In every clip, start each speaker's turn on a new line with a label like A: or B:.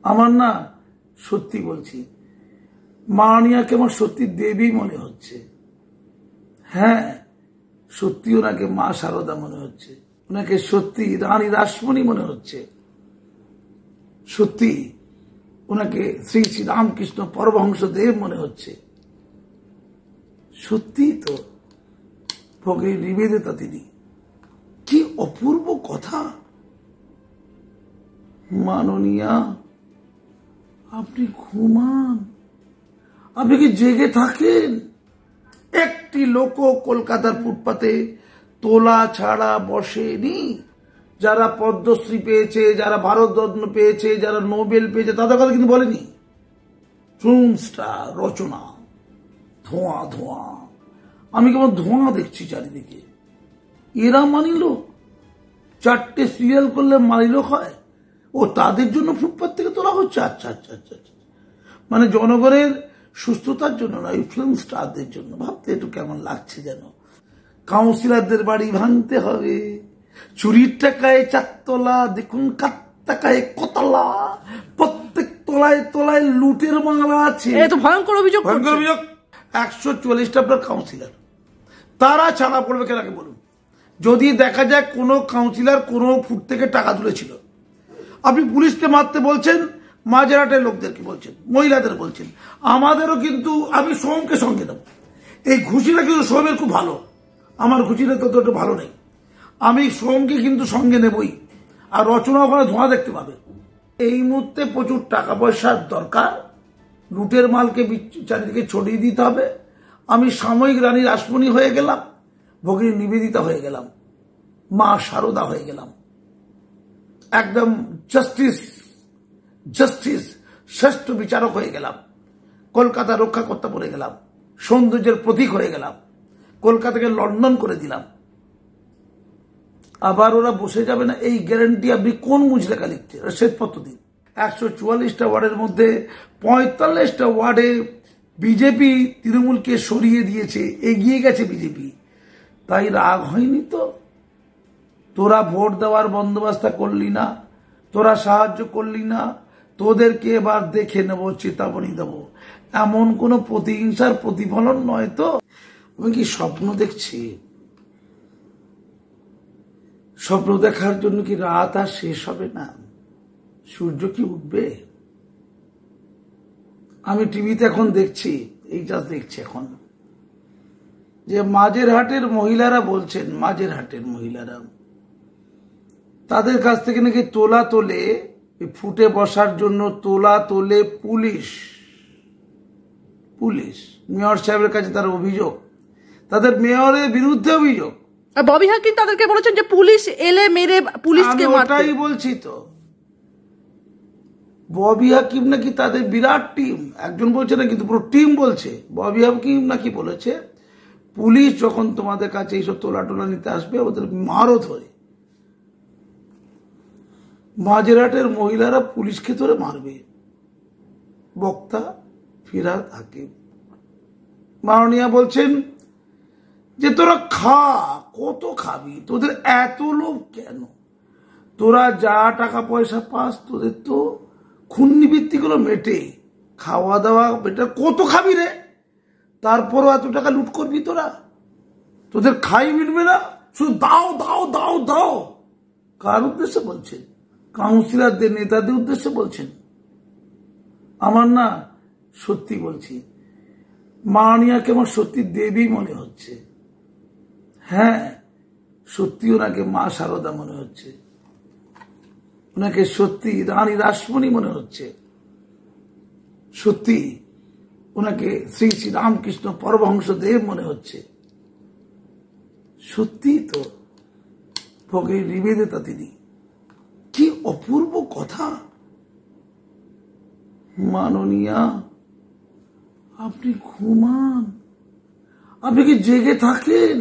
A: আমার না সত্যি বলছি, মাননীয়াকে আমার সত্যি দেবী মনে হচ্ছে। হ্যাঁ, সত্যি ওনাকে মা শারদা মনে হচ্ছে, ওনাকে সত্যি রানী রাসমণি মনে হচ্ছে, সত্যি ওনাকে শ্রী শ্রী রামকৃষ্ণ পরমহংস দেব মনে হচ্ছে। সত্যি তো ভগিনী নিবেদিতা তিনি। কি অপূর্ব কথা। মাননীয়া, আপনি ঘুমান, আপনি কি জেগে থাকেন? একটি লোক কলকাতার ফুটপাতে তোলা ছাড়া বসেনি। যারা পদ্মশ্রী পেয়েছে, যারা ভারতরত্ন পেয়েছে, যারা নোবেল পেয়েছে, তাদের কথা কিন্তু বলেনি। ফিল্ম স্টার, রচনা, ধোঁয়া ধোঁয়া, আমি কেমন ধোঁয়া দেখছি চারিদিকে। এরা মানিল? 4টে সিরিয়াল করলে মানিল হয়? ও তাদের জন্য ফুটপাত থেকে তোলা হচ্ছে? আচ্ছা আচ্ছা আচ্ছা আচ্ছা, মানে জনগণের সুস্থতার জন্য নয়, ফিল্ম স্টারদের জন্য। ভাবতে একটু কেমন লাগছে যেন। কাউন্সিলরদের বাড়ি ভাঙতে হবে, চুরির টাকায় 4 তলা, দেখুন কার টাকায় কতলা, প্রত্যেক তলায় তলায় লুটের বাংলা আছে।
B: ভয়ঙ্কর অভিযোগ।
A: 144টা আপনার কাউন্সিলর, তারা ছাড়া পড়বে কেন আগে বলুন? যদি দেখা যায় কোনো কাউন্সিলর কোনো ফুট থেকে টাকা তুলেছিল, আপনি পুলিশকে মারতে বলছেন, মাঝেরহাটের লোকদেরকে বলছেন, মহিলাদের বলছেন, আমাদেরও কিন্তু আমি সোমকে সঙ্গে দেব। এই ঘুষিটা কিন্তু সোমের খুব ভালো, আমার ঘুষিটা ততটা ভালো নেই। আমি সোমকে কিন্তু সঙ্গে নেবই। আর রচনা ওখানে ধোঁয়া দেখতে পাবে। এই মুহূর্তে প্রচুর টাকা পয়সার দরকার, লুটের মালকে চারিদিকে ছড়িয়ে দিতে হবে। আমি সাময়িক রানী রাসমণি হয়ে গেলাম, ভগিনী নিবেদিতা হয়ে গেলাম, মা শারদা হয়ে গেলাম, একদম জাস্টিস জাস্টিস শ্রেষ্ঠ বিচারক হয়ে গেলাম, কলকাতা রক্ষা করতে পড়ে গেলাম, সৌন্দর্যের প্রতীক হয়ে গেলাম, কলকাতাকে লন্ডন করে দিলাম। আবার ওরা বসে যাবে না, এই গ্যারান্টি আপনি কোন মুচলেখা লিখছেন? শ্বেতপত্র দিন। 144টা ওয়ার্ডের মধ্যে 45টা ওয়ার্ডে বিজেপি তৃণমূলকে সরিয়ে দিয়েছে, এগিয়ে গেছে বিজেপি। তাই রাগ হয়নি তো? তোরা ভোট দেওয়ার বন্দোবস্ত করলি না, তোরা সাহায্য করলি না, তোদেরকে এবার দেখে নেব, চেতাবনী দেব, এমন কোন প্রতিহিংসার প্রতিফলন নয় তো? আমি কি স্বপ্ন দেখছি? স্বপ্ন দেখার জন্য কি রাত আর শেষ হবে না? সূর্য কি উঠবে? আমি টিভিতে এখন দেখছি, এইটা দেখছি এখন, যে মাঝেরহাটের মহিলারা বলছেন, মাঝেরহাটের মহিলারা তাদের কাছ থেকে নাকি তোলা তোলে, ফুটে বসার জন্য তোলা তোলে পুলিশ। পুলিশ মেয়র সাহেবের কাছে তার অভিযোগ, তাদের মেয়রের বিরুদ্ধে অভিযোগ।
B: ববি হাকিম তাদেরকে বলেছেন যে পুলিশ এলে মেরে পুলিশকে মারতে।
A: ওটাই বলছি তো, ববি হাকিম নাকি তাদের বিরাট টিম, একজন বলছে না কিন্তু পুরো টিম বলছে। ববি হাকিম নাকি বলেছে পুলিশ যখন তোমাদের কাছে এইসব তোলা টোলা নিতে আসবে, ওদের মারও ধরে। মাঝেরহাটের মহিলারা পুলিশকে ধরে মারবে। বক্তা ফিরহাদ হাকিম। মাননীয়া বলছেন যে তোরা খা, কত খাবি, তোদের এত লোভ কেন? তোরা যা টাকা পয়সা পাস, তোদের তো খুন্নি বৃত্তিগুলো মেটে, খাওয়া দাওয়া বেটা, কত খাবি রে? তারপরও এত টাকা লুট করবি তোরা? তোদের খাই মিটবে না, শুধু দাও দাও দাও দাও। কার উদ্দেশ্যে বলছেন? কাউন্সিলরদের, নেতাদের উদ্দেশ্যে বলছেন? আমার না সত্যি বলছি, মাননীয়াকে আমার সত্যি দেবী মনে হচ্ছে। হ্যাঁ, সত্যি ওনাকে মা শারদা মনে হচ্ছে, ওনাকে সত্যি রানী রাসমণি মনে হচ্ছে, সত্যি ওনাকে শ্রী শ্রী রামকৃষ্ণ পরমহংস দেব মনে হচ্ছে। সত্যি তো ভগিনী নিবেদিতা তিনি। কি অপূর্ব কথা। মাননীয়া, আপনি ঘুমান, আপনি কি জেগে থাকেন?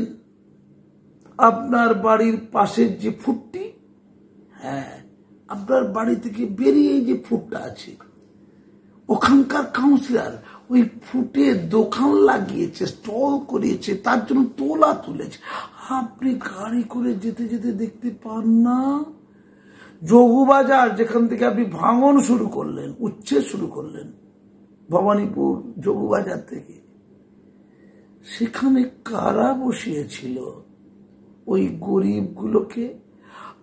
A: আপনার বাড়ির পাশের যে ফুটটি, হ্যাঁ, আপনার বাড়ি থেকে বেরিয়ে যে ফুটটা আছে, ওখানকার কাউন্সিলর ওই ফুটে দোকান লাগিয়েছে, স্টল করিয়েছে, তার জন্য তোলা তুলেছে। আপনি গাড়ি করে যেতে যেতে দেখতে পান না যোগুবাজার যেখান থেকে আপনি ভাঙন শুরু করলেন, উচ্ছেদ শুরু করলেন, ভবানীপুর যোগুবাজার থেকে, সেখানে কারা বসিয়েছিল ওই গরিবগুলোকে?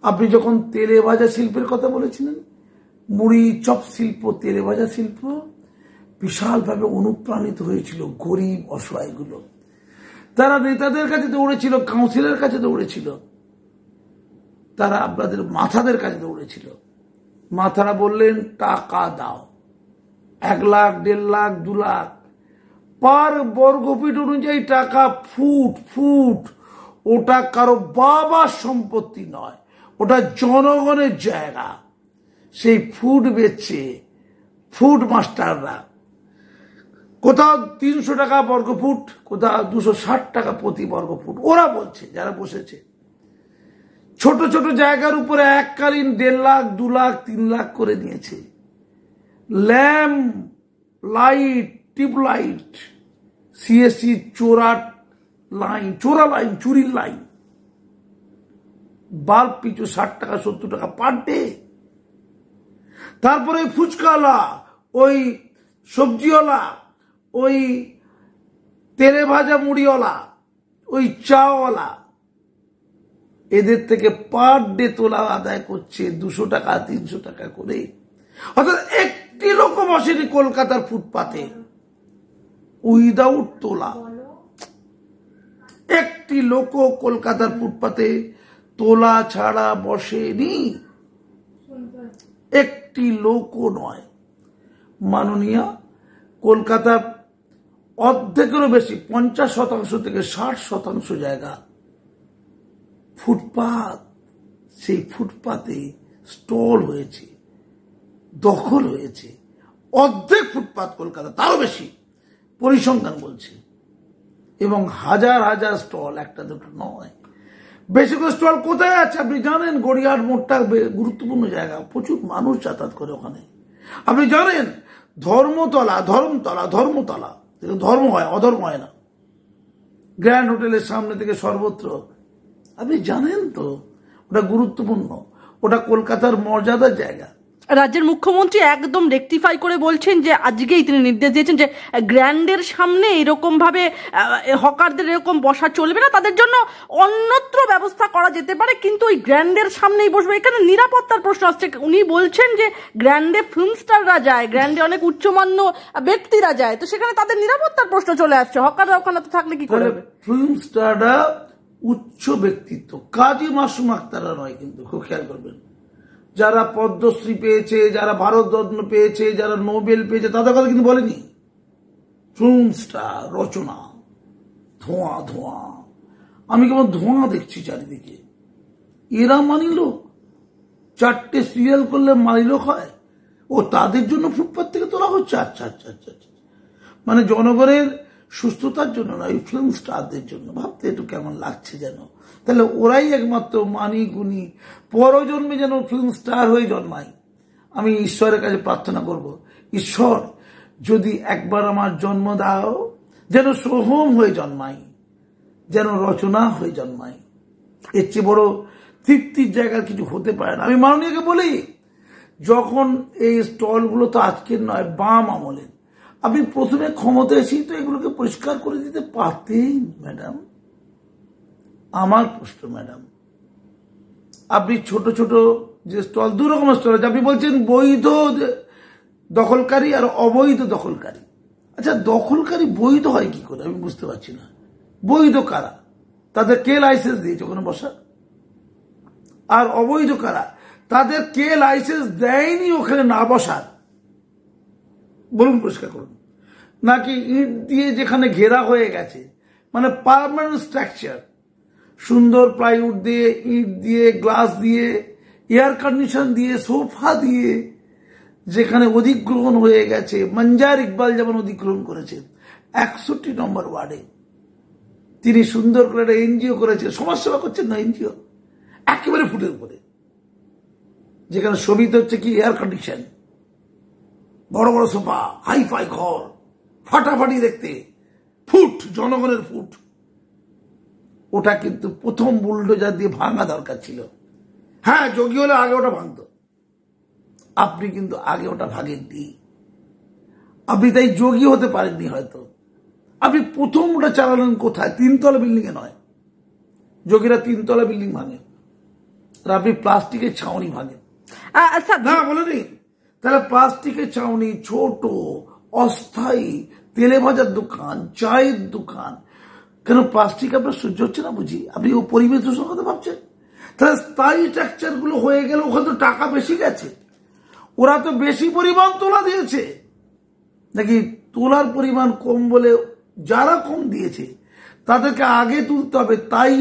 A: আপনি যখন তেলে ভাজা শিল্পের কথা বলেছিলেন, মুড়ি চপ শিল্প, তেলে ভাজা শিল্প বিশালভাবে অনুপ্রাণিত হয়েছিল গরিব অসহায়গুলো। তারা নেতাদের কাছে দৌড়েছিল, কাউন্সিলের কাছে দৌড়েছিল, তারা আপনাদের মাথাদের কাছে দৌড়েছিল। মাথারা বললেন টাকা দাও, 1 লাখ, 1.5 লাখ, 2 লাখ পার বর্গফিট অনুযায়ী টাকা। ফুট ফুট ওটা কারো বাবার সম্পত্তি নয়, ওটা জনগণের জায়গা। সেই ফুট বেচছে ফুট মাস্টাররা, কোথাও 300 টাকা বর্গফুট, কোথাও 260 টাকা প্রতি বর্গফুট। ওরা বলছে যারা বসেছে, ছোট ছোট জায়গার উপরে এককালীন 1.5 লাখ, 2 লাখ, 3 লাখ করে নিয়েছে। ল্যাম্প লাইট, টিউবলাইট, সিএসসি চোরা লাইন, চুরির লাইন, বাল্ব পিছু 60 টাকা 70 টাকা পার ডে। তারপরে ফুচকাওয়ালা, ওই সবজিওয়ালা, ওই তেলে ভাজা মুড়িওয়ালা, ওই চাওয়ালা, এদের থেকে পার ডে তোলা আদায় করছে 200 টাকা 300 টাকা করে। অর্থাৎ একটি লোক বসেনি কলকাতার ফুটপাতে উইদাউট তোলা। একটি লোক কলকাতার ফুটপাতে তোলা ছাড়া বসেনি, একটি লোকও নয়। মাননীয়া, কলকাতার অর্ধেকেরও বেশি, 50% থেকে 60% জায়গা ফুটপাত। সেই ফুটপাতে স্টল হয়েছে, দখল হয়েছে। অর্ধেক ফুটপাত কলকাতা, তারও বেশি পরিসংখ্যান বলছে। এবং হাজার হাজার স্টল, একটা দুটো নয়। বেশি করে স্টল কোথায় আছে আপনি জানেন? গড়িয়াহাট মোড়টা গুরুত্বপূর্ণ জায়গা, প্রচুর মানুষ যাতায়াত করে ওখানে। আপনি জানেন ধর্মতলা, ধর্ম হয়, অধর্ম হয় না। গ্র্যান্ড হোটেলের সামনে থেকে সর্বত্র, আপনি জানেন তো ওটা গুরুত্বপূর্ণ, ওটা কলকাতার মর্যাদার জায়গা।
B: রাজ্যের মুখ্যমন্ত্রী একদম রেকটিফাই করে বলছেন যে আজকেই তিনি নির্দেশ দিয়েছেন যে গ্র্যান্ডের সামনে এরকম ভাবে হকারদের এরকম বসা চলবে না, তাদের জন্য অন্যত্র ব্যবস্থা করা যেতে পারে, কিন্তু ওই গ্র্যান্ডের সামনেই বসবে। এখানে নিরাপত্তার প্রশ্ন আসছে। উনি বলছেন যে গ্র্যান্ডে ফিল্ম স্টাররা যায়, গ্র্যান্ডে অনেক উচ্চমান্য ব্যক্তিরা যায়, তো সেখানে তাদের নিরাপত্তার প্রশ্ন চলে আসছে। হকাররা ওখানে তো থাকলে কি করে?
A: ফিল্ম স্টাররা উচ্চ ব্যক্তিত্ব, কাজী মাসুম আক্তাররা নয়, কিন্তু খুব খেয়াল করবেন। যারা পদ্মশ্রী পেয়েছে, যারা ভারতরত্ন পেয়েছে, যারা নোবেল পেয়েছে, তাদের কথা কিন্তু বলেনি। ফিল্ম স্টার, রচনা, ধোঁয়া ধোঁয়া, আমি কেমন ধোঁয়া দেখছি চারিদিকে। এরা মানি লোক, 4টে সিরিয়াল করলে মানি লোক হয়। ও তাদের জন্য ফুটপাত থেকে তোলা হচ্ছে। আচ্ছা আচ্ছা আচ্ছা আচ্ছা, মানে জনগণের সুস্থতার জন্য না, ওই ফিল্ম স্টারদের জন্য। ভাবতে একটু কেমন লাগছে যেন। তাহলে ওরাই একমাত্র মানি গুণী, পরজন্মে যেন ফিল্ম স্টার হয়ে জন্মায়। আমি ঈশ্বরের কাছে প্রার্থনা করব, ঈশ্বর যদি একবার আমার জন্ম দাও, যেন সোহম হয়ে জন্মাই, যেন রচনা হয়ে জন্মাই। এর চেয়ে বড় তৃপ্তির জায়গা কিছু হতে পারে না। আমি মাননীয়কে বলি, যখন এই স্টলগুলো তো আজকের নয়, বাম আমলের, আপনি প্রথমে ক্ষমতা এসেই তো এগুলোকে পরিষ্কার করে দিতে পারতেন ম্যাডাম। আমার প্রশ্ন ম্যাডাম, আপনি ছোট ছোট যে স্টল, 2 রকমের স্টল আছে। আপনি বলছেন বৈধ দখলকারী আর অবৈধ দখলকারী। আচ্ছা, দখলকারী বৈধ হয় কি করে আমি বুঝতে পারছি না। বৈধ কারা? তাদের কে লাইসেন্স দিয়েছে ওখানে বসার? আর অবৈধ কারা? তাদের কে লাইসেন্স দেয়নি ওখানে না বসার? বলুন, পরিষ্কার করুন। নাকি ইট দিয়ে যেখানে ঘেরা হয়ে গেছে, মানে পার্মানেন্ট স্ট্রাকচার, সুন্দর প্লাইউড দিয়ে, ইট দিয়ে, গ্লাস দিয়ে, এয়ার কন্ডিশন দিয়ে, সোফা দিয়ে, যেখানে অধিগ্রহণ হয়ে গেছে। মঞ্জার ইকবাল যেমন অধিগ্রহণ করেছে 61 নম্বর ওয়ার্ডে, তিনি সুন্দর করে একটা এনজিও করেছে, সমাজসেবা করছেন না এনজিও, একেবারে ফুটের উপরে, যেখানে সুবিধা হচ্ছে কি এয়ার কন্ডিশন, বড় বড় সোফা, হাইফাই ঘর, ফাটাফাটি দেখতে, ফুট, জনগণের ফুট। ওটা কিন্তু প্রথম বুলডোজার দিয়ে ভাঙা দরকার ছিল। হ্যাঁ, যোগী হলে আগে ওটা ভাঙত, আপনি কিন্তু আগে ওটা ভাঙেননি। আপনি তাই যোগী হতে পারেননি হয়তো। আপনি প্রথম ওটা চালালেন কোথায়? 3 তলা বিল্ডিং এ নয়। যোগীরা 3 তলা বিল্ডিং ভাঙে, আর আপনি প্লাস্টিকের ছাউনি ভাঙেন না, বলেনি? তাহলে প্লাস্টিকের ছাউনি, ছোট অস্থায়ী তেলে ভাজার দোকান, চায়ের দোকান, কেন প্লাস্টিক আপনার সহ্য হচ্ছে না বুঝি? আপনি ও পরিবেশ দূষণ কথা ভাবছেন? তাহলে স্থায়ী স্ট্রাকচার গুলো হয়ে গেলে ওখানে তো টাকা বেশি গেছে, ওরা তো বেশি পরিমাণ তোলা দিয়েছে, নাকি তোলার পরিমাণ কম বলে যারা কম দিয়েছে তাদেরকে আগে তুলতে হবে, তাই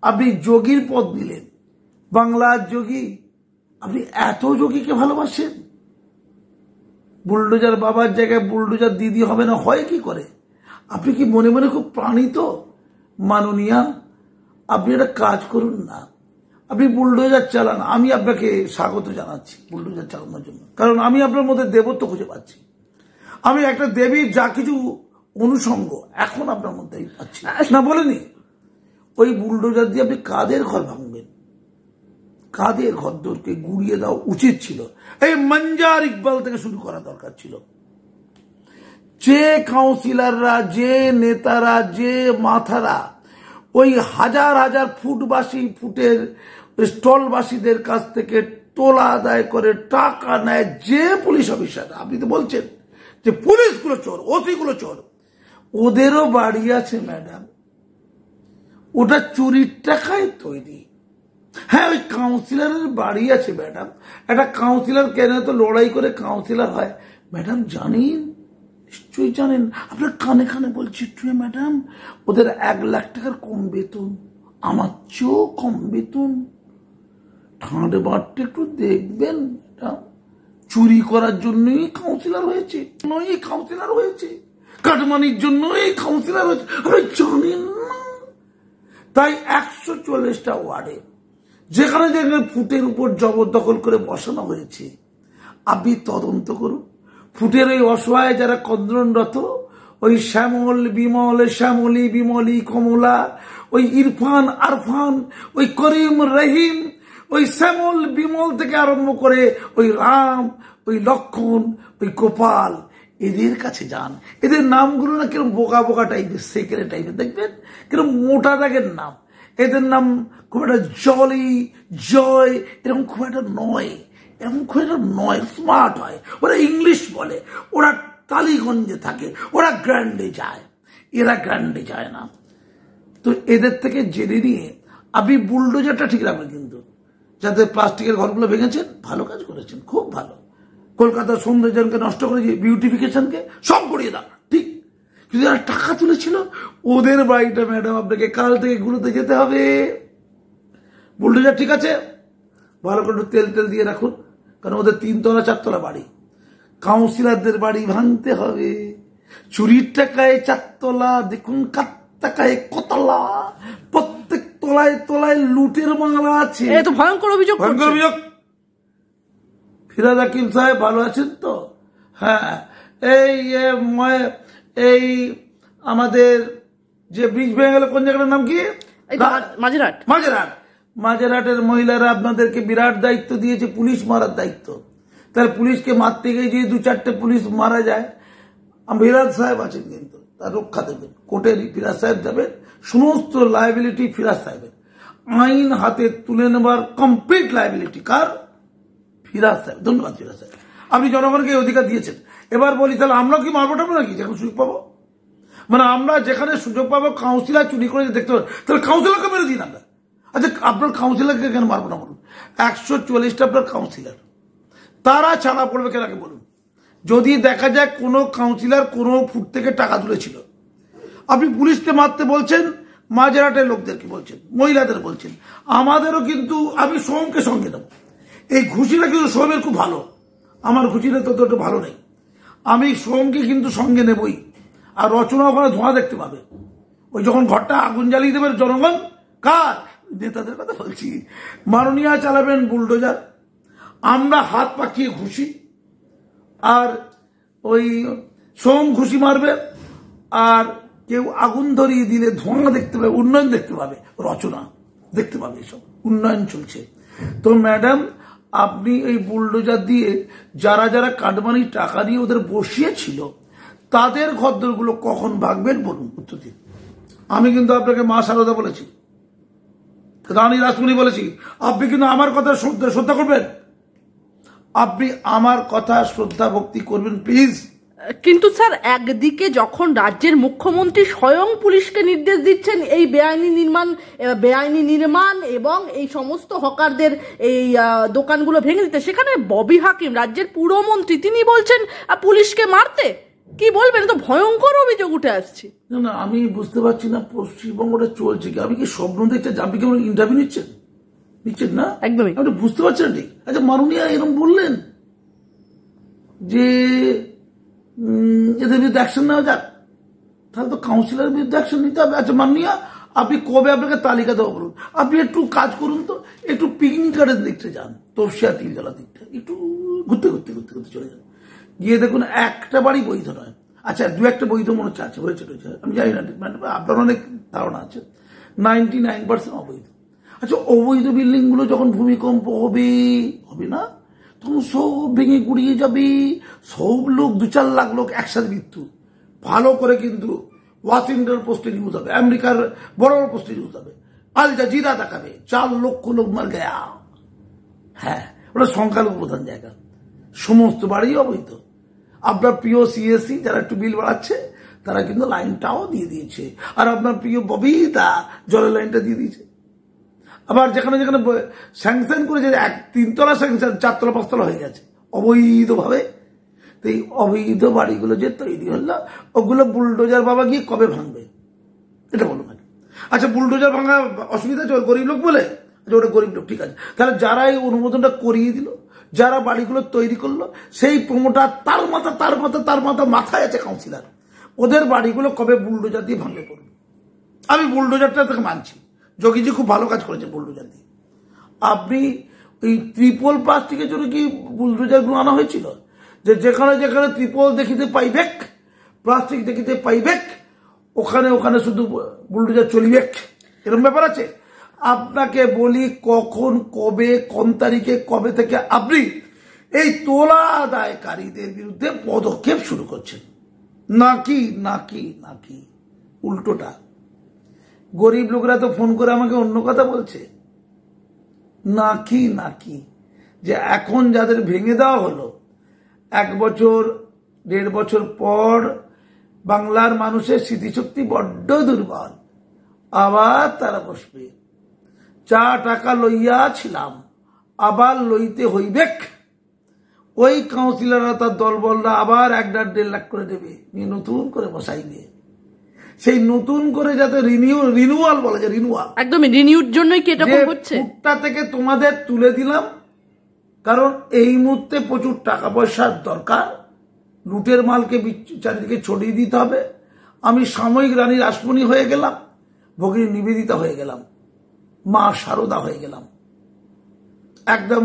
A: আপনি যোগীর পদ নিলেন, বাংলার যোগী। আপনি এত যোগীকে ভালোবাসেন? বুলডোজার বাবার জায়গায় বুলডোজার দিদি হবে না, হয় কি করে? আপনি কি মনে মনে খুব প্রাণিত? মাননীয়া, আপনি একটা কাজ করুন না, আপনি বুলডোজার চালান। আমি আপনাকে স্বাগত জানাচ্ছি বুলডোজার চালানোর জন্য, কারণ আমি আপনার মধ্যে দেবত্ব খুঁজে পাচ্ছি। আমি একটা দেবীর যা কিছু অনুষঙ্গ এখন আপনার মধ্যে পাচ্ছি না, বলেনি? ওই বুলডোজার দিয়ে আপনি কাদের ঘর ভাঙবেন? কাদের ঘরদোরকে গুড়িয়ে দেওয়া উচিত ছিল। এই মঞ্জার ইকবাল থেকে শুরু করা দরকার ছিল। যে কাউন্সিলররা, যে নেতারা, যে মাথারা ওই হাজার হাজার ফুটের স্টলবাসীদের কাছ থেকে তোলা আদায় করে টাকা নেয়, যে পুলিশ অফিসার, আপনি তো বলছেন যে পুলিশগুলো চোর, ওসিগুলো চোর, ওদেরও বাড়ি আছে ম্যাডাম, ওটা চুরির টাকায় তৈরি। হ্যাঁ, ওই কাউন্সিলরের বাড়ি আছে ম্যাডাম। একটা কাউন্সিলর কেন তো লড়াই করে কাউন্সিলর হয় ম্যাডাম? জানেন, নিশ্চয়ই জানেন। আপনার কানে কানে বলছি ম্যাডাম, ওদের 1 লাখ টাকার কম বেতন, আমার চেয়েও কম বেতন। ঠাঁট বাড়তে একটু দেখবেন, চুরি করার জন্যই কাউন্সিলর হয়েছে, কাউন্সিলর হয়েছে কাটমানির জন্যই কাউন্সিলর হয়েছে, আপনি জানেন না? তাই 144টা ওয়ার্ডে যেখানে যেখানে ফুটের উপর জবরদখল করে বসানো হয়েছে, আপনি তদন্ত করুন। ফুটের ওই অসহায় যারা কন্দ্রনরত, ওই শ্যামল বিমল, শ্যামলী বিমলী কমলা, ওই ইরফান আরফান, ওই করিম রহিম, ওই শ্যামল বিমল থেকে আরম্ভ করে ওই রাম, ওই লক্ষণ, ওই গোপাল, এদের কাছে যান। এদের নামগুলো না কিরকম বোকা বোকা টাইপের, সেকেরে টাইপের, দেখবেন কিরকম মোটা দাগের নাম। এদের নাম খুব একটা জলি, জয়, এরকম খুব একটা নয়, এরকম খুব একটা নয়, স্মার্ট হয়। ওরা ইংলিশ বলে, ওরা টালিগঞ্জে থাকে, ওরা গ্র্যান্ডে যায়, এরা গ্র্যান্ডে যায় না। তো এদের থেকে জেনে নিয়ে আপনি বুলডোজারটা ঠিক রাখবেন, কিন্তু যাতে প্লাস্টিকের ঘরগুলো ভেঙেছেন, ভালো কাজ করেছেন, খুব ভালো। কলকাতার সৌন্দর্যকে নষ্ট করেছে, বিউটিফিকেশনকে সব করিয়ে দাও, ঠিক। কিন্তু যারা টাকা তুলেছিল ওদের বাড়িটা ম্যাডাম আপনাকে কাল থেকে ঘুরতে যেতে হবে। বুলডোজার ঠিক আছে, ভালো করে তেল তেল দিয়ে রাখুন, কারণ ওদের 3 তলা 4 তলা বাড়ি। কাউন্সিলরদের বাড়ি ভাঙতে হবে। চুরির টাকায় 4 তলা, দেখুন কার টাকায় কতলা, প্রত্যেক তলায় তলায় লুটের বাংলা আছে।
B: তো ভয়ঙ্কর অভিযোগ,
A: ভয়ঙ্কর অভিযোগ। ফিরাদ হাকিম সাহেব ভালো আছেন তো? হ্যাঁ, এই আমাদের যে ব্রিজ ভেঙে গেল, কোন জায়গাটার নাম কি?
B: মাঝেরহাট।
A: মাঝেরহাটের মহিলারা আপনাদেরকে বিরাট দায়িত্ব দিয়েছে, পুলিশ মারার দায়িত্ব। তার পুলিশকে মারতে গিয়ে যে 2-4টে পুলিশ মারা যায়, ফিরাদ সাহেব আছেন, কিন্তু তার রক্ষা দেবেন। কোর্টের ফিরাদ সাহেব যাবেন, সমস্ত লাইবিলিটি ফিরাদ সাহেবের, আইন হাতে তুলে নেবার কমপ্লিট লাইবিলিটি কার? ফিরাদ সাহেব। ধন্যবাদ ফিরাদ সাহেব, আপনি জনগণকে এই অধিকার দিয়েছেন। এবার বলি, তাহলে আমরা কি মারবো টাবো নাকি যেখানে সুযোগ পাবো? মানে আমরা যেখানে সুযোগ পাবো কাউন্সিলর চুরি করে দেখতে পাবো, তাহলে কাউন্সিলরকে মেরে দিন আমরা। আচ্ছা, আপনার কাউন্সিলরকে কেন মারবো না বলুন? 144টা আপনার কাউন্সিলর, তারা ছাড়া পড়বে কেন আগে বলুন? যদি দেখা যায় কোনো কাউন্সিলর কোনো ফুট থেকে টাকা তুলেছিল, আপনি পুলিশকে মারতে বলছেন, মাঝেরহাটের লোকদেরকে বলছেন, মহিলাদের বলছেন, আমাদেরও কিন্তু আমি সোমকে সঙ্গে নেব। এই ঘুষিটা কিন্তু সোমের খুব ভালো, আমার ঘুষিটা ততটা ভালো নেই। আমি সোমকে কিন্তু সঙ্গে নেবই। আর রচনা ওখানে ধোঁয়া দেখতে পাবে, ওই যখন ঘরটা আগুন জ্বালিয়ে দেবে জনগণ, কার? নেতাদের কথা বলছি। মাননীয়া চালাবেন বুলডোজার, আমরা হাত পাকিয়ে ঘুষি, আর ওই সোম ঘুষি মারবে, আর কেউ আগুন ধরিয়ে দিলে ধোঁয়া দেখতে পাবে, উন্নয়ন দেখতে পাবে, রচনা দেখতে পাবে, এসব উন্নয়ন চলছে। তো ম্যাডাম, আপনি এই বুলডোজার দিয়ে যারা যারা কাটমানির টাকা নিয়ে ওদের বসিয়েছিল তাদের ঘরদোরগুলো কখন ভাগবেন বলুন, উত্তর দিন। আমি কিন্তু আপনাকে মা শারদা বলেছি, রানী রাসমণি বলেছি, আপনি কিন্তু আমার কথা শ্রদ্ধা করবেন, আপনি আমার কথা শ্রদ্ধা ভক্তি করবেন প্লিজ।
B: কিন্তু স্যার, একদিকে যখন রাজ্যের মুখ্যমন্ত্রী স্বয়ং পুলিশকে নির্দেশ দিচ্ছেন এই বেআইনি নির্মাণ এবং এই সমস্ত হকারদের এই দোকানগুলো ভেঙে দিতে, সেখানে ববি হাকিম রাজ্যের পুরমন্ত্রী তিনি বলছেন পুলিশকে মারতে, কি বলবেন? তো ভয়ঙ্কর অভিযোগ উঠে আসছে।
A: না, আমি বুঝতে পারছি না পশ্চিমবঙ্গটা চলছে কি, আমি কি স্বপ্ন দেখতে, আপনি কি ইন্টারভিউ নিচ্ছেন না?
B: একদমই
A: আপনি বুঝতে পারছেন ঠিক। আচ্ছা, মাননীয় এরকম বললেন যে এদের বিরুদ্ধে অ্যাকশন নেওয়া যাক, তাহলে তো কাউন্সিলরের বিরুদ্ধে অ্যাকশন নিতে হবে। আচ্ছা মাননীয়, আপনি কবে আপনাকে তালিকা দেওয়া বলুন, আপনি একটু কাজ করুন তো, একটু পিকনিক গার্ডেন দেখতে যান, তপসিয়া তিলজলা দিকটা একটু ঘুরতে চলে যান, গিয়ে দেখুন একটা বাড়ি বৈধ নয়। আচ্ছা, দু একটা বৈধ মনে হচ্ছে হয়েছে, আমি জানি না, আপনার অনেক ধারণা আছে, 99% অবৈধ। আচ্ছা, অবৈধ বিল্ডিং গুলো যখন ভূমিকম্প হবে না, তখন সব ভেঙে গুড়িয়ে যাবে, সব লোক 2-4 লাখ লোক একসাথে মৃত্যু। ভালো করে কিন্তু ওয়াশিংটন পোস্টে নিউজ হবে, আমেরিকার বড় বড় পোস্টে নিউজ হবে, আল জাজিরা দেখাবে 4 লক্ষ লোক মার গয়া। হ্যাঁ, ওটা সংখ্যালঘু প্রধান জায়গা, সমস্ত বাড়ি অবৈধ। আপনার প্রিয় সিএসসি যারা একটু বিল বাড়াচ্ছে তারা কিন্তু লাইনটাও দিয়ে দিয়েছে, আর আপনার প্রিয় ববিতা জলের লাইনটা দিয়ে দিয়েছে। আবার যেখানে যেখানে স্যাংশন করেছে 3 তলা স্যাংশন 4 তলা 5 তলা হয়ে গেছে অবৈধভাবে। তো এই অবৈধ বাড়িগুলো যে তৈরি হলো, ওগুলো বুলডোজার বাবা গিয়ে কবে ভাঙবে এটা বলুন। আচ্ছা, বুলডোজার ভাঙা অসুবিধা আছে গরিব লোক বলে? ওটা গরিব লোক, ঠিক আছে। তাহলে যারা এই অনুমোদনটা করিয়ে দিল, যারা বাড়িগুলো তৈরি করলো, সেই প্রমোটার তার মাথায় আছে কাউন্সিলর, ওদের বাড়িগুলো কবে বুলডোজার দিয়ে ভাঙে পড়ুন। আমি বুলডোজারটা থেকে মানছি, যোগীজি খুব ভালো কাজ করেছে বুলডোজার দিয়ে। আপনি ওই ত্রিপল প্লাস্টিকের জন্য কি বুলডোজার গুলো আনা হয়েছিল, যে যেখানে যেখানে ত্রিপল দেখিতে পাইবেক, প্লাস্টিক দেখিতে পাইবেক, ওখানে ওখানে শুধু বুলডোজার চলিবেক, এরকম ব্যাপার আছে? আপনাকে বলি, কখন কবে কোন তারিখে কবে থেকে আপনি এই তোলা আদায়কারীদের বিরুদ্ধে পদক্ষেপ শুরু করছেন? নাকি উল্টোটা। গরিব লোকরা তো ফোন করে আমাকে অন্য কথা বলছে, নাকি যে এখন যাদের ভেঙে দেওয়া হলো, 1 বছর 1.5 বছর পর বাংলার মানুষের স্মৃতিশক্তি বড্ড দুর্বল, আবার তারা বসবে। যা টাকা লইয়া ছিলাম আবার লইতে হইবেক। ওই কাউন্সিলররা তার দলবলরা আবার 1.5 লাখ করে দেবে, নিয়ে নতুন করে বসাইবে। সেই নতুন করে যাতে রিনিউয়াল বলা যায়,
B: একদমই রিনিউর জন্যই কি এটা হচ্ছে। ফুটটা
A: থেকে তোমাদের তুলে দিলাম, কারণ এই মুহূর্তে প্রচুর টাকা পয়সার দরকার, লুটের মালকে চারিদিকে ছড়িয়ে দিতে হবে। আমি সাময়িক রানী রাসমণি হয়ে গেলাম, ভগিনী নিবেদিতা হয়ে গেলাম, মা শারদা হয়ে গেলাম, একদম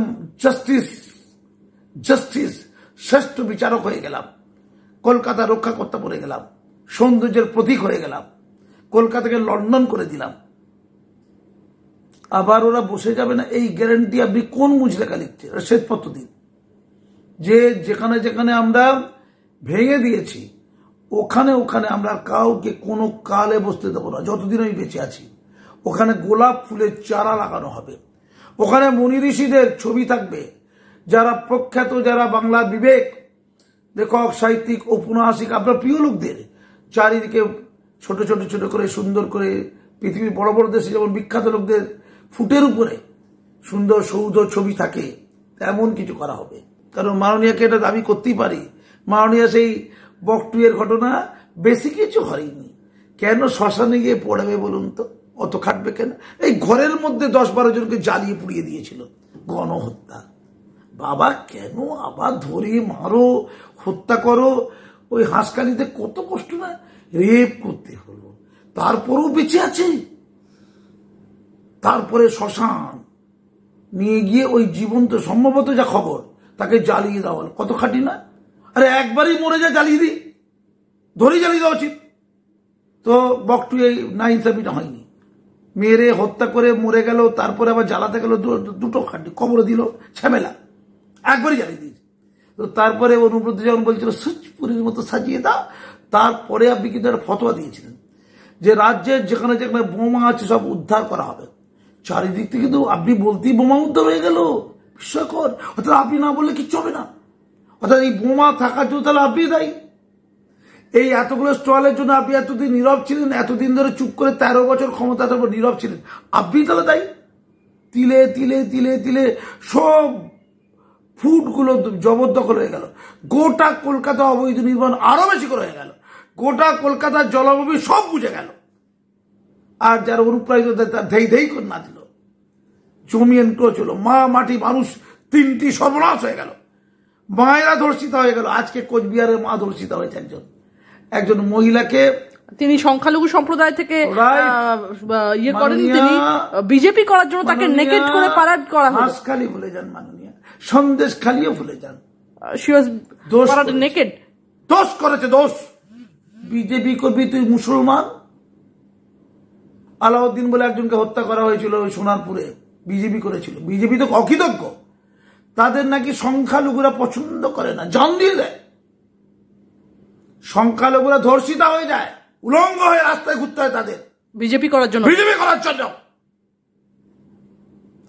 A: জাস্টিস শ্রেষ্ঠ বিচারক হয়ে গেলাম, কলকাতা রক্ষা করতে পড়ে গেলাম, সৌন্দর্যের প্রতীক হয়ে গেলাম, কলকাতাকে লন্ডন করে দিলাম। আবার ওরা বসে যাবে না, এই গ্যারান্টি আপনি কোন মুচলেখা লিখছে? শ্বেতপত্র দিন, যে যেখানে যেখানে আমরা ভেঙে দিয়েছি ওখানে আমরা কাউকে কোনো কালে বসতে দেবো না, যতদিন আমি বেঁচে আছি। ওখানে গোলাপ ফুলের চারা লাগানো হবে, ওখানে মুনি ঋষিদের ছবি থাকবে, যারা প্রখ্যাত, যারা বাংলার বিবেক, লেখক, সাহিত্যিক, ঔপন্যাসিক, আপনার প্রিয় লোকদের চারিদিকে ছোট করে সুন্দর করে, পৃথিবীর বড় বড় দেশে যেমন বিখ্যাত লোকদের ফুটের উপরে সুন্দর সৌধ ছবি থাকে, তেমন কিছু করা হবে। কারণ মাননীয়াকে এটা দাবি করতেই পারি, মাননীয়া সেই বকটুয়ের ঘটনা বেশি কিছু হয়নি, কেন শ্মশানে গিয়ে পড়াবে বলুন তো? অত খাটবে কেন? এই ঘরের মধ্যে 10-12 জনকে জ্বালিয়ে পুড়িয়ে দিয়েছিল, গণহত্যা। বাবা, কেন আবার ধরে মারো, হত্যা করো? ওই হাঁসকালিতে কত কষ্ট না, রেপ করতে হলো, তারপরেও বেঁচে আছে। তারপরে শ্মশান নিয়ে গিয়ে ওই জীবন্ত, সম্ভবত যা খবর, তাকে জ্বালিয়ে দেওয়া হলো, কত খাটি না? আরে একবারই মরে যায়, জ্বালিয়ে দিই, ধরেই জ্বালিয়ে দেওয়া উচিত। তো বকটুয়ে না ইনসাফিটা হয়নি, মেরে হত্যা করে মরে গেল, তারপরে আবার জ্বালাতে গেল, দুটো খান্ডি কবরে দিল, ঝামেলা একবারই জ্বালিয়ে দিয়েছে। তো তারপরে অনুব্রত যখন বলছিল সুচপুরের মতো সাজিয়ে দাও, তারপরে আপনি কিন্তু একটা ফতোয়া দিয়েছিলেন যে রাজ্যের যেখানে যেখানে বোমা আছে সব উদ্ধার করা হবে। চারিদিক থেকে কিন্তু আপনি বলতেই বোমা উদ্ধার হয়ে গেল, বিস্ময়কর। অর্থাৎ আপনি না বললে কিচ্ছু হবে না, অর্থাৎ এই বোমা থাকার জন্য তাহলে আপনি দায়ী। এই এতগুলো স্টলের জন্য আপনি এতদিন নীরব ছিলেন, এতদিন ধরে চুপ করে 13 বছর ক্ষমতা তারপর নীরব ছিলেন, আপনি তাহলে দায়ী। তিলে তিলে তিলে তিলে সব ফুডগুলো জবরদখল হয়ে গেল, গোটা কলকাতা অবৈধ নির্মাণ আরো বেশি করে হয়ে গেল, গোটা কলকাতার জলাভূমি সব বুঝে গেল। আর যারা অনুপ্রাণিত তার ধেই ধেই করে না দিল, জমি এনক্রোচ হলো, মা মাটি মানুষ 3টি সর্বনাশ হয়ে গেল, মায়েরা ধর্ষিত হয়ে গেল। আজকে কোচবিহারের মা ধর্ষিত হয়েছে, একজন মহিলাকে,
B: তিনি সংখ্যালঘু সম্প্রদায় থেকে ইয়ে করেন, তিনি বিজেপি করার জন্য তাকে নেকেট করে প্যারাড করা হলো।
A: হাঁসখালি ভুলে যান মাননীয়া, সন্দেশ খালিও ভুলে যান,
B: নেকেট
A: দোষ করেছে, দোষ। বিজেপি করবি তুই মুসলমান? আলাউদ্দিন বলে একজনকে হত্যা করা হয়েছিল ওই সোনারপুরে, বিজেপি করেছিল। বিজেপি তো অকৃতজ্ঞ, তাদের নাকি সংখ্যালঘুরা পছন্দ করে না, জান দিয়ে দেয়। সংখ্যালঘুরা ধর্ষিতা হয়ে যায়, উলঙ্গ হয়ে রাস্তায় ঘুরতে হয় তাদের
B: বিজেপি করার জন্য,
A: বিজেপি করার জন্য।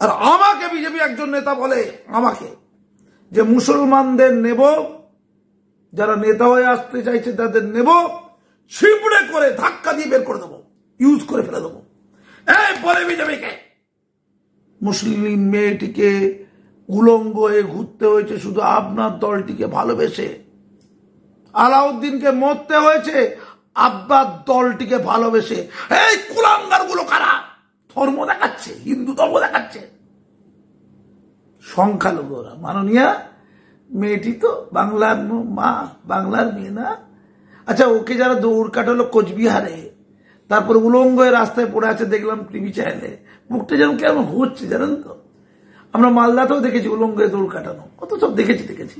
A: আর আমাকে বিজেপি একজন নেতা বলে আমাকে যে মুসলমানদের নেব, যারা নেতা হয়ে আসতে চাইছে তাদের নেব, ছিপড়ে করে ধাক্কা দিয়ে বের করে দেবো, ইউজ করে ফেলে দেবো। এই বলে বিজেপিকে মুসলিম মেয়েটিকে উলঙ্গ হয়ে ঘুরতে হয়েছে শুধু আপনার দলটিকে ভালোবেসে, আলাউদ্দিনকে মরতে হয়েছে আব্বার দলটিকে ভালোবেসে। এই কুলাঙ্গার গুলো কারা? ধর্ম দেখাচ্ছে, হিন্দু ধর্ম দেখাচ্ছে সংখ্যালঘুরা। মাননীয়া, মেয়েটি তো বাংলার মা, বাংলার মেয়ে না? আচ্ছা, ওকে যারা দৌড় কাটালো কোচবিহারে, তারপর উলঙ্গ হয়ে রাস্তায় পড়ে আছে দেখলাম টিভি চ্যানেলে, মুখটা যেন কেমন হচ্ছে জানেন তো। আমরা মালদাতেও দেখেছি উলঙ্গ হয়ে দৌড় কাটানো, কত সব দেখেছি।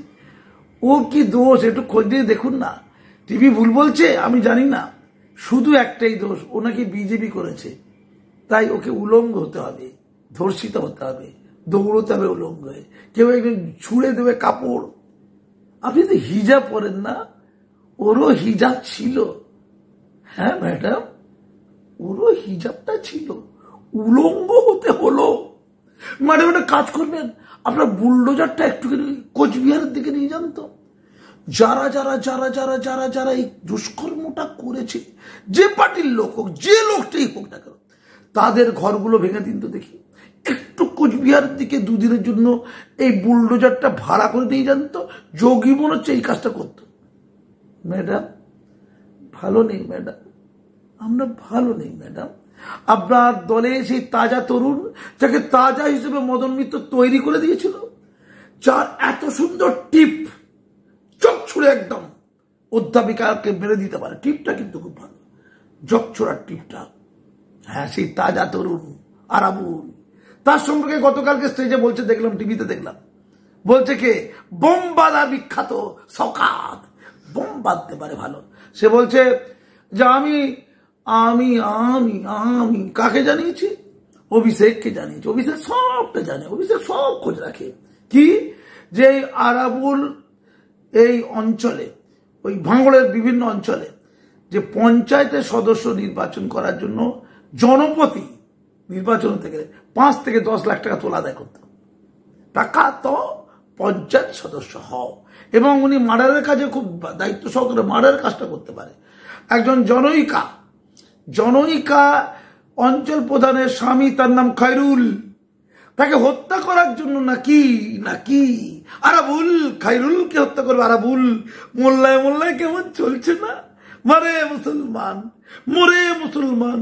A: ও কি দোষ একটু খোঁজ দিয়ে দেখুন না। টিভি ভুল বলছে আমি জানি না, শুধু একটাই দোষ, ও নাকি বিজেপি করেছে, তাই ওকে উলঙ্গ হতে হবে, ধর্ষিত হতে হবে, দৌড়তে হবে উলঙ্গ হয়ে, কেউ একজন ছুঁড়ে দেবে কাপড়। আপনি তো হিজাব পরেন না, ওরও হিজাব ছিল। হ্যাঁ ম্যাডাম, ওরও হিজাবটা ছিল, উলঙ্গ হতে হলো। ম্যাডাম একটা কাজ করবেন, আপনার বুলডোজারটা একটুখানি কোচবিহারের দিকে নিয়ে যান তো। যারা যারা যারা যারা যারা যারা এই দুষ্কর্মটা করেছে, যে পার্টির লোক হোক, যে লোকটাই হোক না কেন, তাদের ঘরগুলো ভেঙে দিন তো দেখি। একটু কোচবিহারের দিকে দুদিনের জন্য এই বুলডোজারটা ভাড়া করে নিয়ে যান তো। যোগী মনে হচ্ছে এই কাজটা করতো। ম্যাডাম ভালো নেই ম্যাডাম, আমরা ভালো নেই ম্যাডাম। আপনার দলে সেই তাজা তরুণ, যাকে তাজা হিসেবে মদন মিত্র তৈরি করে দিয়েছিল, যার এত সুন্দর টিপ, চোখ ছুড়ে একদম অধ্যাপিকাকে মেরে দিতে পারে, টিপটা কিন্তু খুব ভালো, চোখ ছোড়ার টিপটা। হ্যাঁ, সেই তাজা তরুণ আরাবুল, তার সম্পর্কে গতকালকে স্টেজে বলছে, দেখলাম টিভিতে দেখলাম, বলছে কে, বোমবাদার বিখ্যাত সকাত, বোম বাঁধতে পারে ভালো। সে বলছে যে আমি আমি আমি আমি কাকে জানিয়েছি? অভিষেককে জানিয়েছি। অভিষেক সবটা জানে, অভিষেক সব খোঁজ রাখে। কি যে আরাবুল এই অঞ্চলে, ওই ভাঙড়ের বিভিন্ন অঞ্চলে যে পঞ্চায়েতের সদস্য নির্বাচন করার জন্য জনপতি নির্বাচন হতে গেলে 5 থেকে 10 লাখ টাকা তোলা আদায় করত। টাকা তো পঞ্চায়েত সদস্য হও, এবং উনি মার্ডারের কাজে খুব দায়িত্ব সহকারে মার্ডারের কাজটা করতে পারে। একজন জনৈকা অঞ্চল প্রধানের স্বামী, তার নাম খায়রুল, তাকে হত্যা করার জন্য নাকি আরাবুল খায়রুলকে হত্যা করবে। আরাবুল মোল্লায় মোল্লায় কেমন চলছে না, মারে মুসলমান, মরে মুসলমান।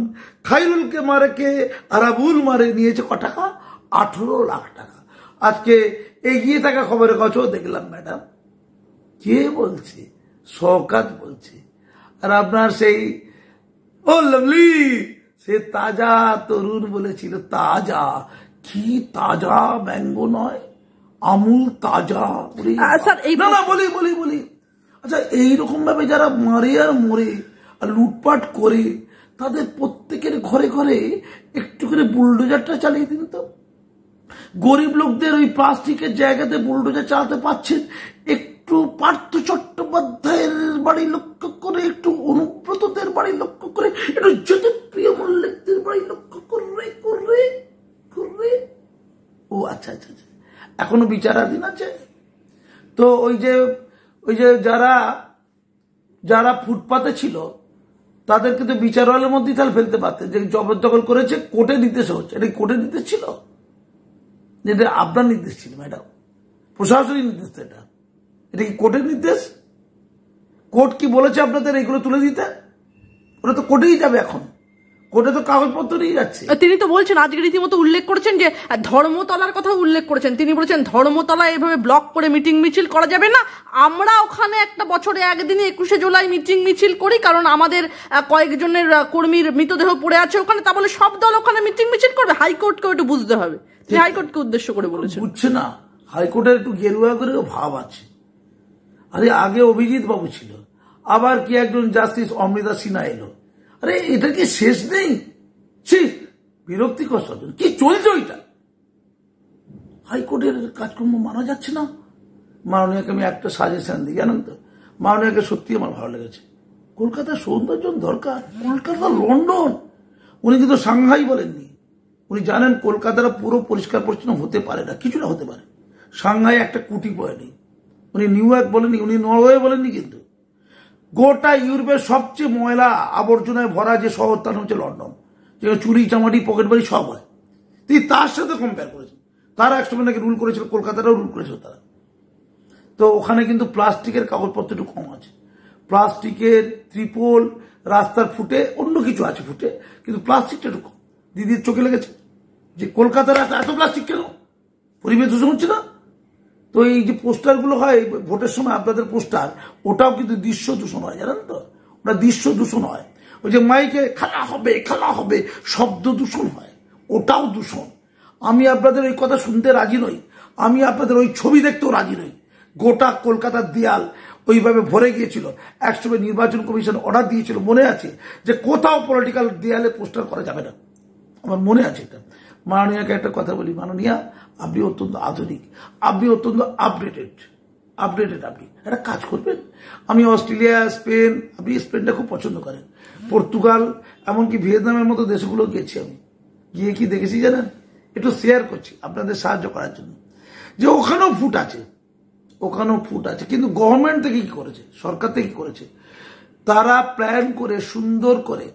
A: খায়রুলকে মারে কে? আরাবুল মারে নিয়েছে ক টাকা? 18 লাখ টাকা। আজকে এগিয়ে থাকা খবরের কাছেও দেখলাম ম্যাডাম, কে বলছে? শওকত বলছে। আর আপনার সেই ও লাভলি, সে তাজা তরুণ বলেছিল, তাজা কি তাজা ম্যাঙ্গো নয়, আমুল তাজা। না বলি আচ্ছা, এইরকম ভাবে যারা মারে আর মরে আর লুটপাট করে, তাদের প্রত্যেকের ঘরে ঘরে একটু করে বুলডোজারটা চালিয়ে দিন তো। গরিব লোকদের ওই প্লাস্টিকের জায়গাতে বুলডোজার চালাতে পারছেন, একটু পার্থ চট্টোপাধ্যায়ের বাড়ি লক্ষ্য করে, একটু অনুব্রতদের বাড়ি লক্ষ্য করে, একটু জ্যোতিপ্রিয় মল্লিকদের বাড়ি লক্ষ্য করে করে করে। ও আচ্ছা আচ্ছা আচ্ছা, এখনো বিচারাধীন আছে তো। ওই যে যারা ফুটপাতে ছিল তাদেরকে তো বিচারালয়ের মধ্যেই তাহলে ফেলতে পারতেন, যে জবরদখল করেছে কোর্টে নির্দেশ হচ্ছে। এটা কোর্টে নির্দেশ ছিল, যেটা আপনার নির্দেশ ছিল ম্যাডাম, প্রশাসনিক নির্দেশ তো। এটা কি কোর্টের নির্দেশ? কোর্ট কি বলেছে আপনাদের এইগুলো তুলে দিতে? ওরা তো কোর্টেই যাবে, এখন কোর্টে তো কাগজপত্র নিয়ে যাচ্ছে।
B: তিনি তো বলছেন, আজকে রীতিমতো উল্লেখ করেছেন যে ধর্মতলার কথা উল্লেখ করেছেন। তিনি বলেছেন ধর্মতলায় এভাবে ব্লক করে মিটিং মিছিল করা যাবে না। আমরা ওখানে একটা বছরে একদিনে 21শে জুলাই মিটিং মিছিল করি, কারণ আমাদের কয়েকজনের কর্মীর মৃতদেহ পড়ে আছে ওখানে। তা বলে সব দল ওখানে মিটিং মিছিল করবে? হাইকোর্টকেও একটু বুঝতে হবে। তিনি হাইকোর্টকে উদ্দেশ্য করে বলেছেন।
A: বুঝছে না, হাইকোর্টের একটু গেরুয়া করে ভাব আছে। আরে আগে অভিজিৎ বাবু ছিল, আবার কি একজন জাস্টিস অমৃতা সিনহা এলো। আরে এটা কি শেষ নেই? বিরক্তিকর সজন কি চলছে ওইটা? হাইকোর্টের কাজকর্ম মানা যাচ্ছে না। মাননীয়কে আমি একটা সাজেশন দিই, জানেন তো, মাননীয়কে সত্যি আমার ভালো লেগেছে। কলকাতার সৌন্দর্য দরকার, কলকাতা লন্ডন। উনি কিন্তু সাংহাই বলেননি। উনি জানেন কলকাতাটা পুরো পরিষ্কার পরিচ্ছন্ন হতে পারে না, কিছুটা হতে পারে। সাংহাই একটা কুটি পড়েনি। উনি নিউ ইয়র্ক বলেননি, উনি নরওয়ে বলেননি। কিন্তু গোটা ইউরোপের সবচেয়ে ময়লা আবর্জনায় ভরা যে শহর তার হচ্ছে লন্ডন, যেখানে চুরি চামাটি পকেট বাড়ি সব হয়। তিনি তার সাথে কম্পেয়ার করেছেন। তারা একসময় নাকি রুল করেছিল, কলকাতাটাও রুল করেছিল তারা। তো ওখানে কিন্তু প্লাস্টিকের কাগজপত্র একটু কম আছে। প্লাস্টিকের ত্রিপল, রাস্তার ফুটে, অন্য কিছু আছে ফুটে, কিন্তু প্লাস্টিকটা একটু কম। দিদির চোখে লেগেছে যে কলকাতার এত প্লাস্টিক কেন? পরিবেশ দূষণ হচ্ছে না? তো এই যে পোস্টারগুলো হয় ভোটের সময়, আপনাদের পোস্টার, ওটাও কিন্তু দৃশ্য দূষণ হয়, জানেন তো? ওটা দৃশ্য দূষণ হয়। ওই যে মাইকে খেলা হবে শব্দ দূষণ হয়, ওটাও দূষণ। আমি আপনাদের ওই কথা শুনতে রাজি নই, আমি আপনাদের ওই ছবি দেখতেও রাজি নই। গোটা কলকাতার দেয়াল ওইভাবে ভরে গিয়েছিল। একসময় নির্বাচন কমিশন অর্ডার দিয়েছিল, মনে আছে, যে কোথাও পলিটিক্যাল দেয়ালে পোস্টার করা যাবে না। আমার মনে আছে এটা। মাননীয়াকে একটা কথা বলি, মাননীয়া আপনি অত্যন্ত আধুনিক, আপনি অত্যন্ত আপডেটেড। আপনি একটা কাজ করবেন। আমি অস্ট্রেলিয়া, স্পেন, আপনি স্পেনটা খুব পছন্দ করেন, পর্তুগাল, এমনকি ভিয়েতনামের মতো দেশগুলো গেছি। আমি গিয়ে কি দেখেছি জানেন? একটু শেয়ার করছি আপনাদের সাহায্য করার জন্য, যে ওখানেও ফুট আছে। কিন্তু গভর্নমেন্ট থেকে কি করেছে, সরকার থেকে কি করেছে, তারা প্ল্যান করে সুন্দর করে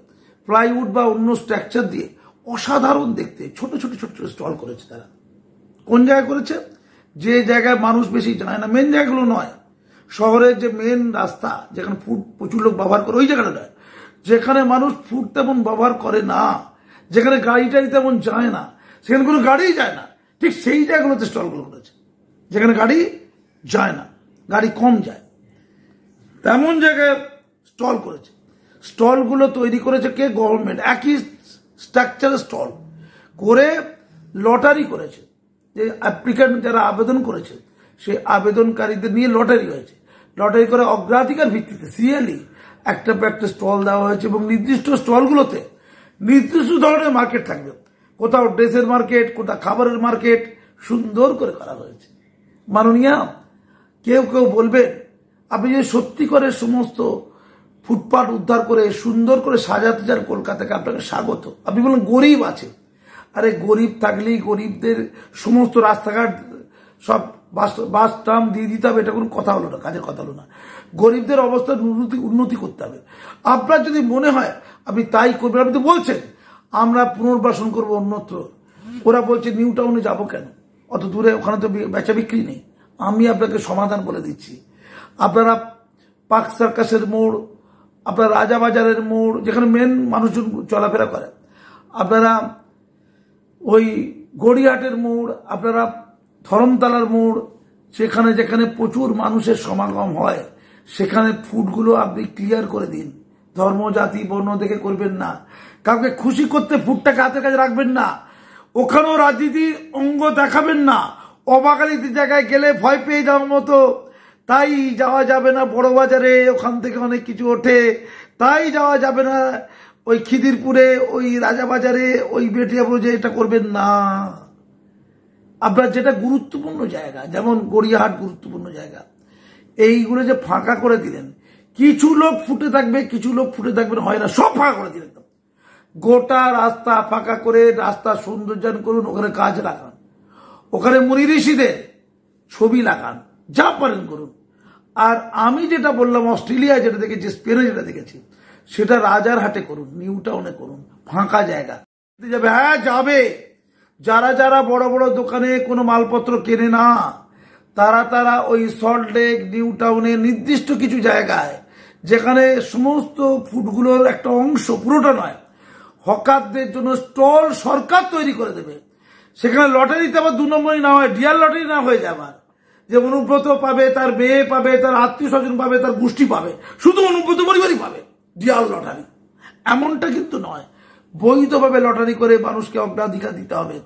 A: প্লাইউড বা অন্য স্ট্রাকচার দিয়ে অসাধারণ দেখতে ছোট ছোট স্টল করেছে। তারা কোন জায়গায় করেছে? যে জায়গায় মানুষ বেশি যায় না, মেন জায়গাগুলো নয়, শহরের যে মেন রাস্তা যেখানে ফুড প্রচুর লোক ব্যবহার করে, ওই জায়গাটা নয়। যেখানে মানুষ ফুড তেমন ব্যবহার করে না, যেখানে গাড়ি টাড়ি তেমন যায় না, সেখানে কোনো গাড়িই যায় না, ঠিক সেই জায়গাগুলোতে স্টলগুলো করেছে। যেখানে গাড়ি যায় না, গাড়ি কম যায়, তেমন জায়গায় স্টল করেছে। স্টলগুলো তৈরি করেছে কে? গভর্নমেন্ট। একই স্ট্রাকচারের স্টল করে লটারি করেছে। যে অ্যাপ্লিক্যান্ট যারা আবেদন করেছে, সেই আবেদনকারীদের নিয়ে লটারি হয়েছে। লটারি করে অগ্রাধিকার ভিত্তিতে সিরিয়ালি একটা স্টল দেওয়া হয়েছে, এবং নির্দিষ্ট স্টলগুলোতে নির্দিষ্ট ধরনের মার্কেট থাকবে। কোথাও ড্রেসের মার্কেট, কোথাও খাবারের মার্কেট, সুন্দর করে করা হয়েছে। মাননীয়া, কেউ বলবেন আপনি যদি সত্যি করে সমস্ত ফুটপাথ উদ্ধার করে সুন্দর করে সাজাতে চান কলকাতাকে, আপনাকে স্বাগত। আপনি বলেন গরিব আছে, আরে গরিব থাকলেই গরিবদের সমস্ত রাস্তাঘাট সব বাস ট্রাম দিয়ে দিতে হবে, এটা কোনো কথা হলো না, কাজের কথা হলো না। গরিবদের অবস্থার উন্নতি করতে হবে। আপনার যদি মনে হয় আপনি তাই করবেন। আপনি তো বলছেন আমরা পুনর্বাসন করবো অন্যত্র, ওরা বলছে নিউ টাউনে যাবো কেন, অত দূরে, ওখানে তো বেচা বিক্রি নেই। আমি আপনাকে সমাধান বলে দিচ্ছি। আপনারা পার্ক সার্কাসের মোড়, আপনার রাজাবাজারের মোড়, যেখানে মেন মানুষজন চলাফেরা করে, আপনারা ওই গড়িয়াহাটের মোড়, আপনারা ধরমতলার মোড়, সেখানে যেখানে প্রচুর মানুষের সমাগম হয়, সেখানে ফুডগুলো আপনি ক্লিয়ার করে দিন। ধর্ম, জাতি, বর্ণ দেখে করবেন না। কাউকে খুশি করতে ফুডটাকে হাতের কাছে রাখবেন না। ওখানেও রাজনীতি অঙ্গ দেখাবেন না। অবাকালিতে জায়গায় গেলে ভয় পেয়ে যাওয়ার মতো, তাই যাওয়া যাবে না বড় বাজারে, ওখান থেকে অনেক কিছু ওঠে, তাই যাওয়া যাবে না ওই খিদিরপুরে, ওই রাজাবাজারে, ওই বেটিয়াপুরে যে এটা করবেন না। আপনার যেটা গুরুত্বপূর্ণ জায়গা, যেমন গড়িয়াহাট গুরুত্বপূর্ণ জায়গা, এইগুলো যে ফাঁকা করে দিলেন, কিছু লোক ফুটে থাকবে, কিছু লোক ফুটে থাকবে হয় না, সব ফাঁকা করে দিলেন। গোটা রাস্তা ফাঁকা করে রাস্তা সৌন্দর্যায়ন করুন, ওখানে কাজ লাগান, ওখানে মুনি ঋষিদের ছবি লাগান, যা পারেন করুন। আর আমি যেটা বললাম, অস্ট্রেলিয়ায় যেটা দেখেছি, স্পেনে যেটা দেখেছি, সেটা রাজারহাটে করুন, নিউ টাউনে করুন, ফাঁকা জায়গা যাবে। হ্যাঁ যাবে, যারা যারা বড় বড় দোকানে কোনো মালপত্র কেনে না, তারা ওই সল্ট লেক, নিউ টাউনে নির্দিষ্ট কিছু জায়গায়, যেখানে সমস্ত ফুডগুলোর একটা অংশ, পুরোটা নয়, হকারদের জন্য স্টল সরকার তৈরি করে দেবে। সেখানে লটারিতে আবার 2 নম্বরই না হয়, ডিয়ার লটারি না হয়ে যাবার, যে অনুব্রত পাবে, তার মেয়ে পাবে, তার আত্মীয় স্বজন পাবে, তার গোষ্ঠী পাবে, শুধু অনুব্রত পরিবারই পাবে ডিয়ার লটারি, এমনটা কিন্তু নয়। বৈধভাবে লটারি করে মানুষকে অগ্রাধিকার দিতে হবে।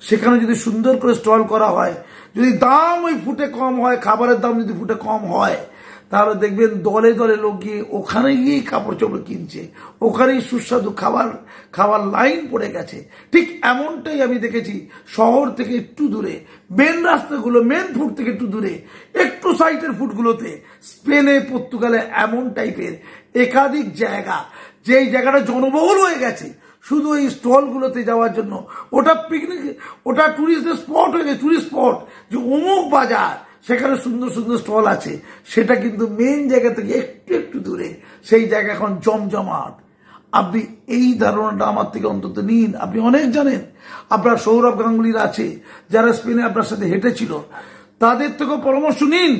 A: সেখানে যদি সুন্দর করে স্টল করা হয়, যদি দাম ওই ফুটে কম হয়, খাবারের দাম যদি ফুটে কম হয়, তাহলে দেখবেন দলে দলে লোক গিয়ে ওখানে গিয়েই কাপড় চোপড় কিনছে, ওখানেই সুস্বাদু খাবার লাইন পড়ে গেছে। ঠিক এমনটাই আমি দেখেছি শহর থেকে একটু দূরে, মেন রাস্তাগুলো, মেন ফুট থেকে একটু দূরে, একটু সাইডের ফুটগুলোতে, স্পেনে, পর্তুগালে এমন টাইপের একাধিক জায়গা, যেই জায়গাটা জনবহুল হয়ে গেছে শুধু এই স্টলগুলোতে যাওয়ার জন্য। ওটা পিকনিক, ওটা টুরিস্টদের স্পট হয়ে গেছে, টুরিস্ট স্পট, যে অমুক বাজার, সেখানে সুন্দর সুন্দর স্টল আছে, সেটা কিন্তু মেন জায়গা থেকে একটু একটু দূরে, সেই জায়গা এখন জমজমাট। আপনি এই ধারণাটা আমার থেকে অন্তত নিন। আপনি অনেক জানেন, আপনার সৌরভ গাঙ্গুলিরা আছে যারা স্পেনে আপনার সাথে হেঁটেছিল, তাদের থেকেও পরামর্শ নিন।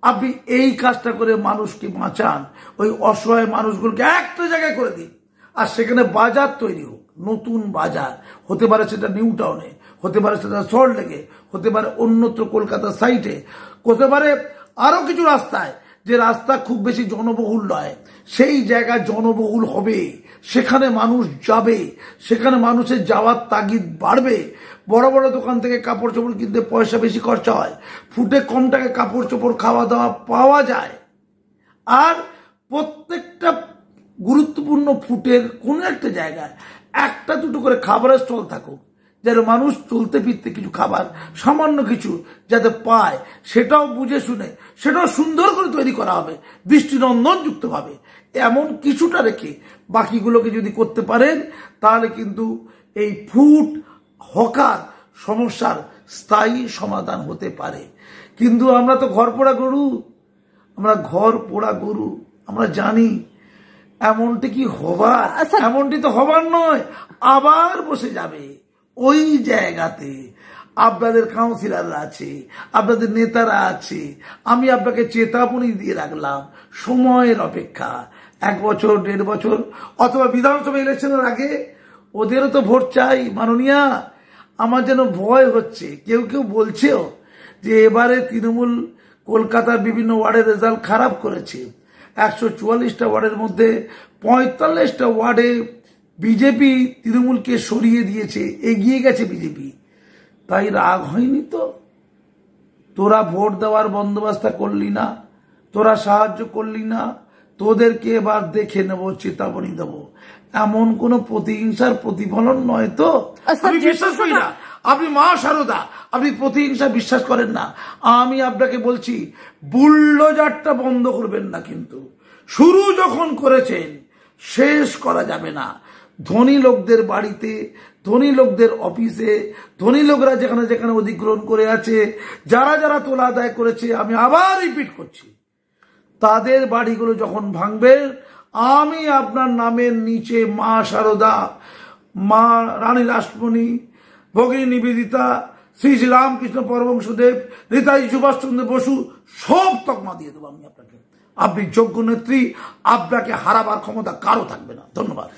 A: আপনি এই কাজটা করে মানুষকে বাঁচান, ওই অসহায় মানুষগুলোকে একটা জায়গায় করে দিন, আর সেখানে বাজার তৈরি হোক, নতুন বাজার হতে পারে, সেটা নিউ টাউনে হতে পারে, সেটা সল্ট লেকে হতে পারে, অন্যত্র কলকাতার সাইডে হতে পারে, আরো কিছু রাস্তায়, যে রাস্তা খুব বেশি জনবহুল নয়, সেই জায়গা জনবহুল হবে, সেখানে মানুষ যাবে, সেখানে মানুষের যাওয়ার তাগিদ বাড়বে। বড় বড় দোকান থেকে কাপড় চোপড় কিনতে পয়সা বেশি খরচা হয়, ফুটে কম টাকায় কাপড় চোপড় খাওয়া দাওয়া পাওয়া যায়। আর প্রত্যেকটা গুরুত্বপূর্ণ ফুটের কোনো একটা জায়গায় একটা দুটো করে খাবারের স্টল থাকুক, যেন মানুষ চলতে ফিরতে কিছু খাবার, সামান্য কিছু যাতে পায়, সেটাও বুঝে শুনে, সেটাও সুন্দর করে তৈরি করা হবে, দৃষ্টিনন্দন যুক্ত ভাবে। এমন কিছুটা রেখে বাকিগুলোকে যদি করতে পারেন, তাহলে কিন্তু এই ফুড হকার সমস্যার স্থায়ী সমাধান হতে পারে। কিন্তু আমরা তো ঘর পোড়া গরু, আমরা জানি এমনটি কি হবার, এমনটি তো হবার নয়, আবার বসে যাবে ওই জায়গাতে। আপনাদের কাউন্সিলররা আছে, আপনাদের নেতারা আছে, আমি আপনাকে চেতাবনী দিয়ে রাখলাম, সময়ের অপেক্ষা, 1 বছর 1.5 বছর, অথবা বিধানসভা ইলেকশনের আগে ওদেরও তো ভোট চাই। মাননীয়া, আমার যেন ভয় হচ্ছে, কেউ কেউ বলছেও যে এবারে তৃণমূল কলকাতার বিভিন্ন ওয়ার্ডের রেজাল্ট খারাপ করেছে। 144টা ওয়ার্ডের মধ্যে 45টা ওয়ার্ডে বিজেপি তৃণমূলকে সরিয়ে দিয়েছে, এগিয়ে গেছে বিজেপি। তাই রাগ হয়নি তো? তোরা ভোট দেওয়ার বন্দোবস্ত করলি না, তোরা সাহায্য করলি না, তোদেরকে এবার দেখে নেব, চেতাবনী দেব, এমন কোন প্রতিহিংসার প্রতিফলন নয় তো? আমি বিশ্বাস করি না। আপনি মা শারদা, আপনি প্রতিহিংসা বিশ্বাস করেন না। আমি আপনাকে বলছি, বুলডোজারটা বন্ধ করবেন না, কিন্তু শুরু যখন করেছেন শেষ করা যাবে না। ধনী লোকদের বাড়িতে, ধনী লোকদের অফিসে, ধনী লোকরা যেখানে যেখানে অধিগ্রহণ করে আছে, যারা যারা তোলা আদায় করেছে, আমি আবার রিপিট করছি, তাদের বাড়িগুলো যখন ভাঙবে, আমি আপনার নামের নিচে মা শারদা, মা রানী রাসমণি, ভগিনী নিবেদিতা, শ্রী শ্রী রামকৃষ্ণ পরমহংসদেব, নেতাজি সুভাষচন্দ্র বসু, সব তকমা দিয়ে দেবো আমি আপনাকে। আপনি যোগ্য নেত্রী, আপনাকে হারাবার ক্ষমতা কারো থাকবে না। ধন্যবাদ।